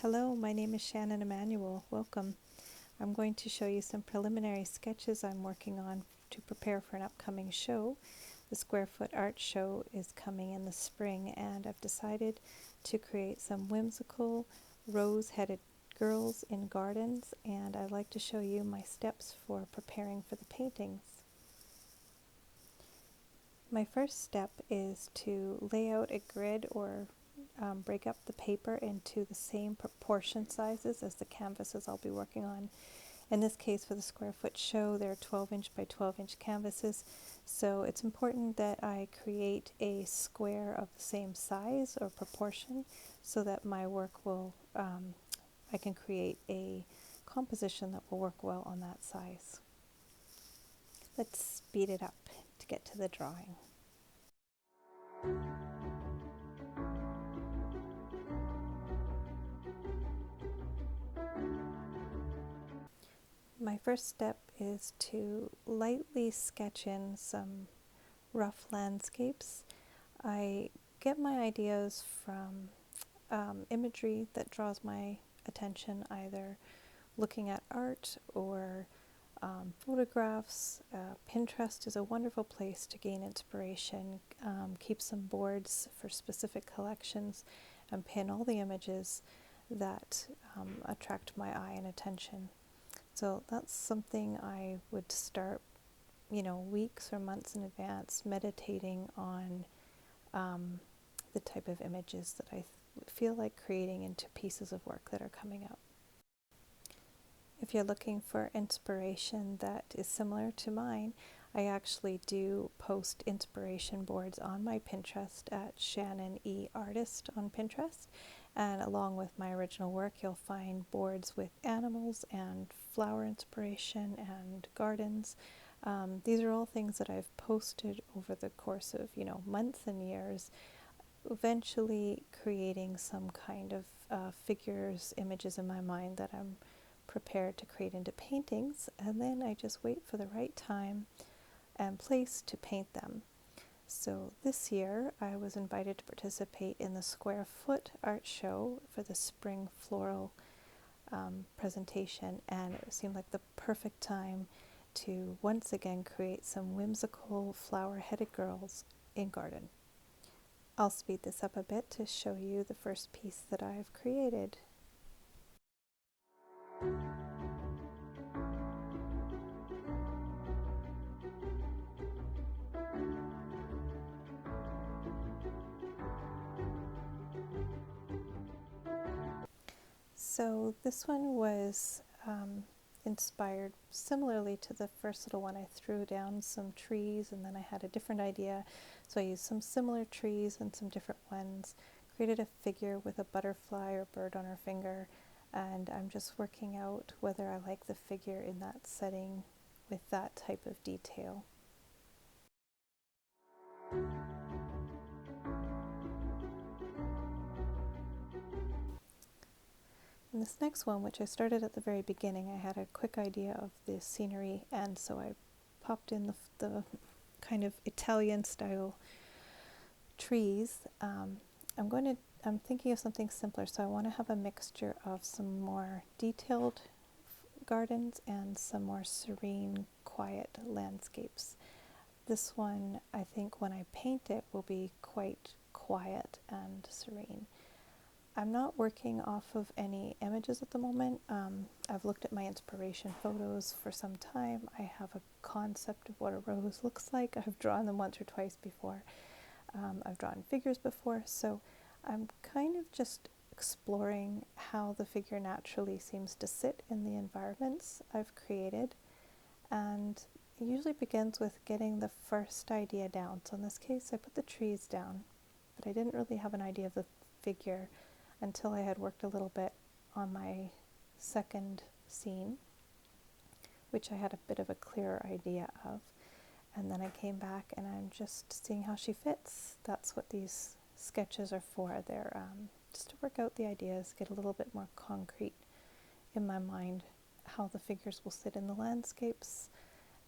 Hello, my name is Shannon Emanuel. Welcome. I'm going to show you some preliminary sketches I'm working on to prepare for an upcoming show. The Squarefoot Art Show is coming in the spring, and I've decided to create some whimsical rose-headed girls in gardens, and I'd like to show you my steps for preparing for the paintings. My first step is to lay out a grid or break up the paper into the same proportion sizes as the canvases I'll be working on. In this case, for the Squarefoot show, they're 12-inch by 12-inch canvases, so it's important that I create a square of the same size or proportion so that my work will, I can create a composition that will work well on that size. Let's speed it up to get to the drawing. My first step is to lightly sketch in some rough landscapes. I get my ideas from imagery that draws my attention, either looking at art or photographs. Pinterest is a wonderful place to gain inspiration, keep some boards for specific collections, and pin all the images that attract my eye and attention. So that's something I would start, weeks or months in advance, meditating on the type of images that I feel like creating into pieces of work that are coming up. If you're looking for inspiration that is similar to mine, I actually do post inspiration boards on my Pinterest at Shannon E Artist on Pinterest. And along with my original work, you'll find boards with animals and flower inspiration and gardens. These are all things that I've posted over the course of, months and years, eventually creating some kind of figures, images in my mind that I'm prepared to create into paintings, and then I just wait for the right time and place to paint them. So this year I was invited to participate in the Squarefoot Art Show for the Spring Floral presentation, and it seemed like the perfect time to once again create some whimsical flower-headed girls in garden. I'll speed this up a bit to show you the first piece that I've created. So this one was inspired similarly to the first little one. I threw down some trees and then I had a different idea. So I used some similar trees and some different ones, created a figure with a butterfly or bird on her finger, and I'm just working out whether I like the figure in that setting with that type of detail. In this next one, which I started at the very beginning, I had a quick idea of the scenery, and so I popped in the kind of Italian style trees. I'm thinking of something simpler, so I want to have a mixture of some more detailed gardens and some more serene, quiet landscapes. This one, I think when I paint it, will be quite quiet and serene. I'm not working off of any images at the moment. I've looked at my inspiration photos for some time. I have a concept of what a rose looks like. I've drawn them once or twice before. I've drawn figures before, so I'm kind of just exploring how the figure naturally seems to sit in the environments I've created. And it usually begins with getting the first idea down. So in this case, I put the trees down, but I didn't really have an idea of the figure until I had worked a little bit on my second scene, which I had a bit of a clearer idea of. And then I came back and I'm just seeing how she fits. That's what these sketches are for. They're just to work out the ideas, get a little bit more concrete in my mind how the figures will sit in the landscapes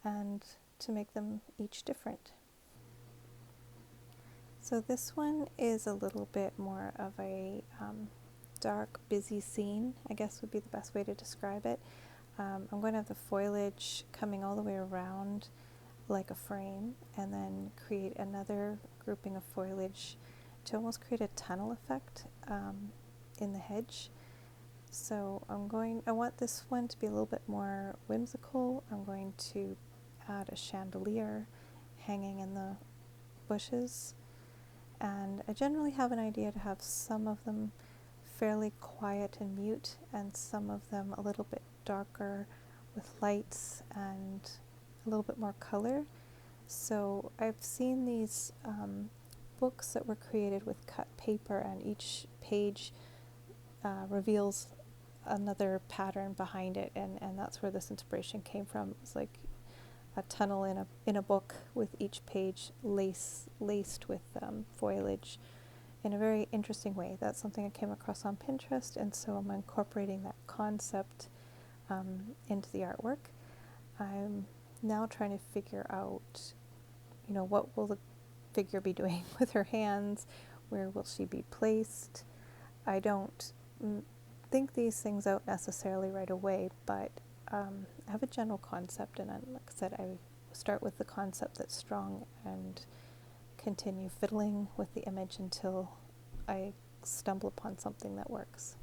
and to make them each different. So this one is a little bit more of a dark, busy scene, I guess would be the best way to describe it. I'm going to have the foliage coming all the way around like a frame, and then create another grouping of foliage to almost create a tunnel effect in the hedge. So I want this one to be a little bit more whimsical. I'm going to add a chandelier hanging in the bushes, and I generally have an idea to have some of them fairly quiet and mute, and some of them a little bit darker with lights and a little bit more color. So I've seen these books that were created with cut paper, and each page reveals another pattern behind it, and that's where this inspiration came from. It's like a tunnel in a book with each page laced with foliage in a very interesting way. That's something I came across on Pinterest, and so I'm incorporating that concept into the artwork. I'm now trying to figure out, what will the figure be doing with her hands? Where will she be placed? I don't think these things out necessarily right away, but I have a general concept, and like I said, I start with the concept that's strong and continue fiddling with the image until I stumble upon something that works.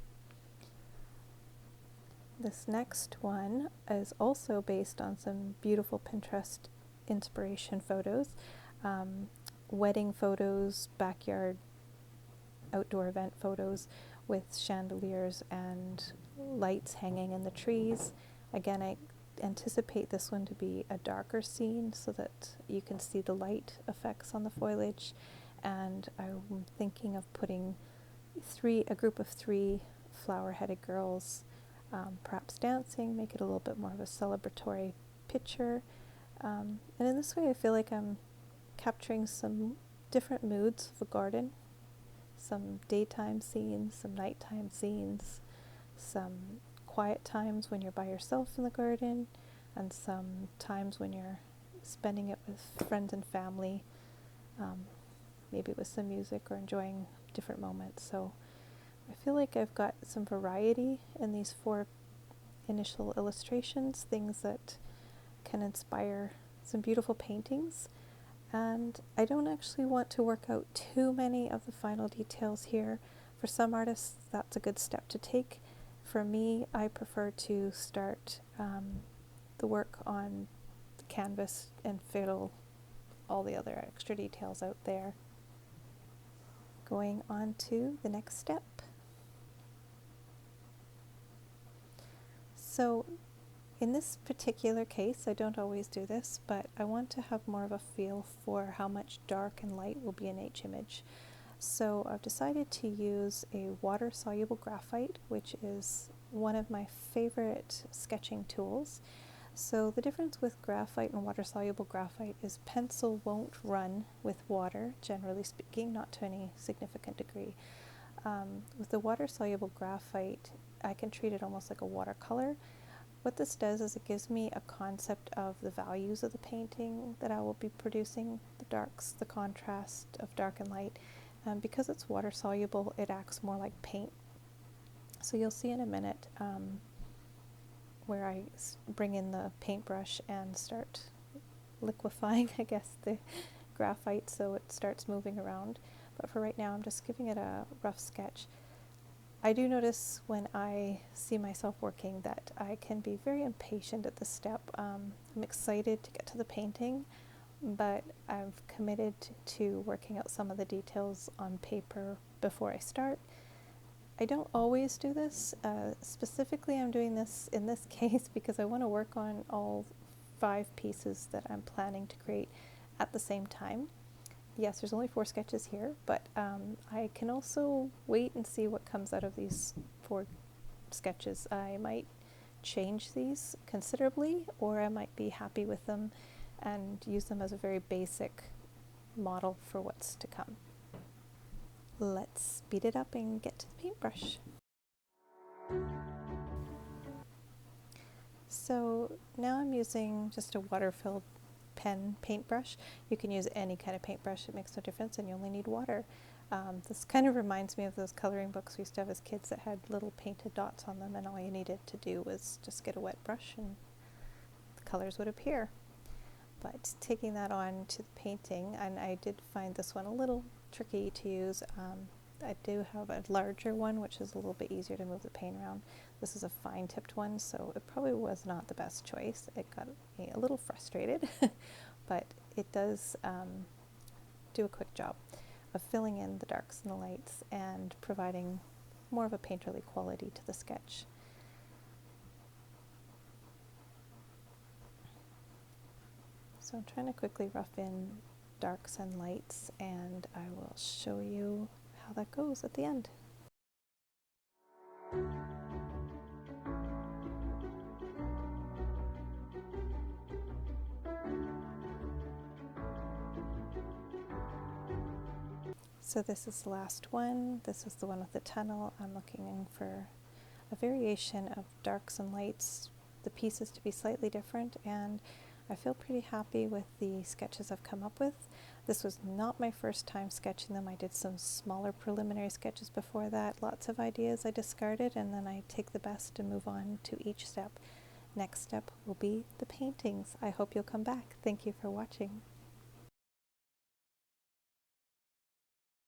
This next one is also based on some beautiful Pinterest inspiration photos, wedding photos, backyard outdoor event photos with chandeliers and lights hanging in the trees. Again, I anticipate this one to be a darker scene so that you can see the light effects on the foliage, and I'm thinking of putting a group of 3 flower-headed girls perhaps dancing, make it a little bit more of a celebratory picture. And in this way I feel like I'm capturing some different moods of a garden, some daytime scenes, some nighttime scenes, some quiet times when you're by yourself in the garden, and some times when you're spending it with friends and family, maybe with some music or enjoying different moments. So I feel like I've got some variety in these 4 initial illustrations, things that can inspire some beautiful paintings. And I don't actually want to work out too many of the final details here. For some artists, that's a good step to take. For me, I prefer to start the work on the canvas and fiddle all the other extra details out there. Going on to the next step. So in this particular case, I don't always do this, but I want to have more of a feel for how much dark and light will be in each image. So I've decided to use a water-soluble graphite, which is one of my favorite sketching tools. So the difference with graphite and water-soluble graphite is pencil won't run with water, generally speaking, not to any significant degree. With the water-soluble graphite, I can treat it almost like a watercolor. What this does is it gives me a concept of the values of the painting that I will be producing, the darks, the contrast of dark and light. Because it's water-soluble, it acts more like paint. So you'll see in a minute where I bring in the paintbrush and start liquefying, I guess, the graphite so it starts moving around. But for right now, I'm just giving it a rough sketch. I do notice when I see myself working that I can be very impatient at this step. I'm excited to get to the painting, but I've committed to working out some of the details on paper before I start. I don't always do this. Specifically, I'm doing this in this case because I want to work on all 5 pieces that I'm planning to create at the same time. Yes, there's only 4 sketches here, but I can also wait and see what comes out of these 4 sketches. I might change these considerably, or I might be happy with them and use them as a very basic model for what's to come. Let's speed it up and get to the paintbrush. So now I'm using just a water-filled pen paintbrush. You can use any kind of paintbrush, it makes no difference, and you only need water. This kind of reminds me of those coloring books we used to have as kids that had little painted dots on them, and all you needed to do was just get a wet brush and the colors would appear. But taking that on to the painting, and I did find this one a little tricky to use. I do have a larger one, which is a little bit easier to move the paint around. This is a fine tipped one, so it probably was not the best choice. It got me a little frustrated, but it does do a quick job of filling in the darks and the lights and providing more of a painterly quality to the sketch. So I'm trying to quickly rough in darks and lights, and I will show you how that goes at the end. So this is the last one. This is the one with the tunnel. I'm looking for a variation of darks and lights, the pieces to be slightly different, and I feel pretty happy with the sketches I've come up with. This was not my first time sketching them. I did some smaller preliminary sketches before that. Lots of ideas I discarded, and then I take the best and move on to each step. Next step will be the paintings. I hope you'll come back. Thank you for watching.